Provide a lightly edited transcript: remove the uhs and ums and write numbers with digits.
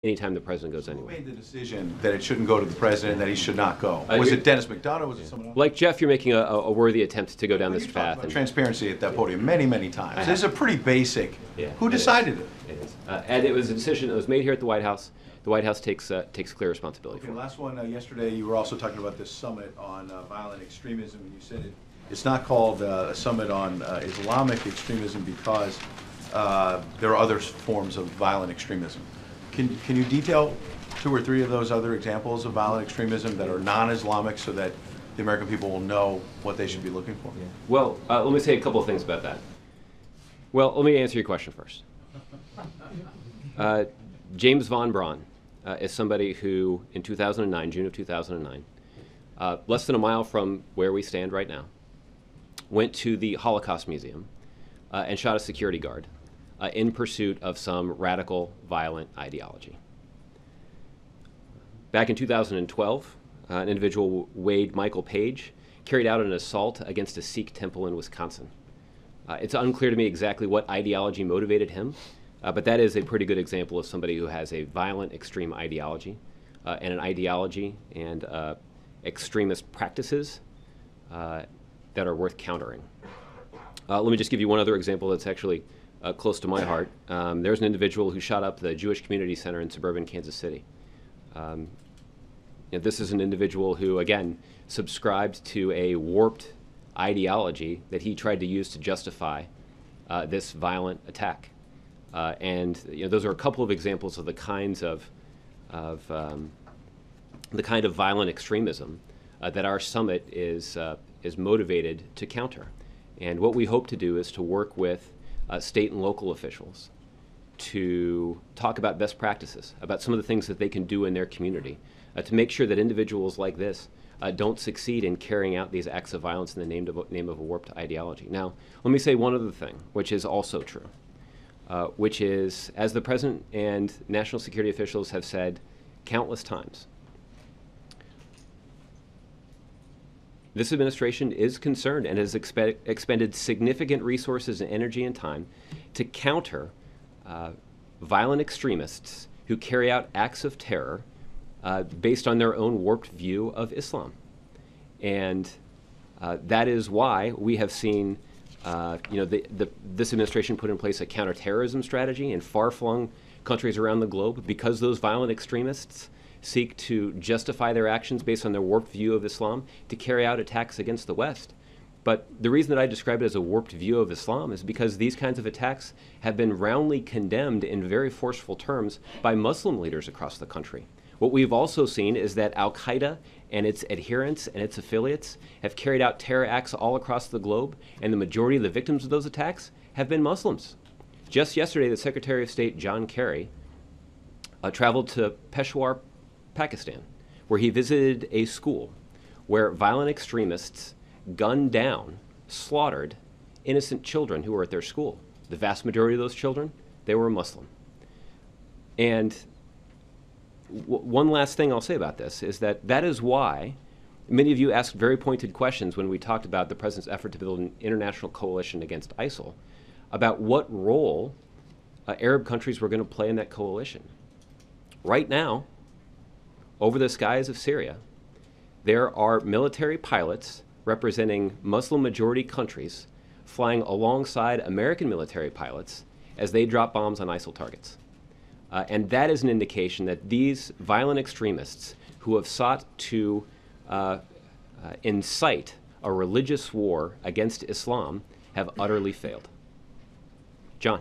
anytime the president goes Who anywhere. made the decision that it shouldn't go to the president, that he should not go? Was it Dennis McDonough? Was it someone else? Like Jeff, you're making a worthy attempt to go down this You talked path. about transparency at that podium many, many times. This is a pretty basic. Yeah, Who decided it? It is. And it was a decision that was made here at the White House. The White House takes clear responsibility Okay, for it. last one. Yesterday, you were also talking about this summit on violent extremism, and you said it's not called a summit on Islamic extremism because there are other forms of violent extremism. Can you detail 2 or 3 of those other examples of violent extremism that are non-Islamic so that the American people will know what they should be looking for? Yeah. Well, let me say a couple of things about that. Well, let me answer your question first. James von Braun is somebody who, in 2009, June of 2009, less than a mile from where we stand right now, went to the Holocaust Museum and shot a security guard in pursuit of some radical, violent ideology. Back in 2012, an individual, Wade Michael Page, carried out an assault against a Sikh temple in Wisconsin. It's unclear to me exactly what ideology motivated him, but that is a pretty good example of somebody who has a violent, extreme ideology, and an ideology and extremist practices that are worth countering. Let me just give you one other example that's actually close to my heart. There's an individual who shot up the Jewish Community Center in suburban Kansas City. This is an individual who, again, subscribed to a warped ideology that he tried to use to justify this violent attack. And those are a couple of examples of the kinds of violent extremism that our summit is motivated to counter. And what we hope to do is to work with state and local officials to talk about best practices, about some of the things that they can do in their community, to make sure that individuals like this don't succeed in carrying out these acts of violence in the name of a warped ideology. Now, let me say one other thing, which is also true, which is, as the President and national security officials have said countless times, this administration is concerned and has expended significant resources and energy and time to counter violent extremists who carry out acts of terror based on their own warped view of Islam. And that is why we have seen this administration put in place a counterterrorism strategy in far-flung countries around the globe, because those violent extremists seek to justify their actions based on their warped view of Islam to carry out attacks against the West. But the reason that I describe it as a warped view of Islam is because these kinds of attacks have been roundly condemned in very forceful terms by Muslim leaders across the country. What we've also seen is that Al-Qaeda and its adherents and its affiliates have carried out terror acts all across the globe, and the majority of the victims of those attacks have been Muslims. Just yesterday, the Secretary of State, John Kerry, traveled to Peshawar, Pakistan, where he visited a school where violent extremists gunned down, slaughtered innocent children who were at their school. The vast majority of those children, they were Muslim. And one last thing I'll say about this is that is why many of you asked very pointed questions when we talked about the President's effort to build an international coalition against ISIL, about what role Arab countries were going to play in that coalition. Right now, over the skies of Syria, there are military pilots representing Muslim-majority countries flying alongside American military pilots as they drop bombs on ISIL targets. And that is an indication that these violent extremists who have sought to incite a religious war against Islam have utterly failed. John.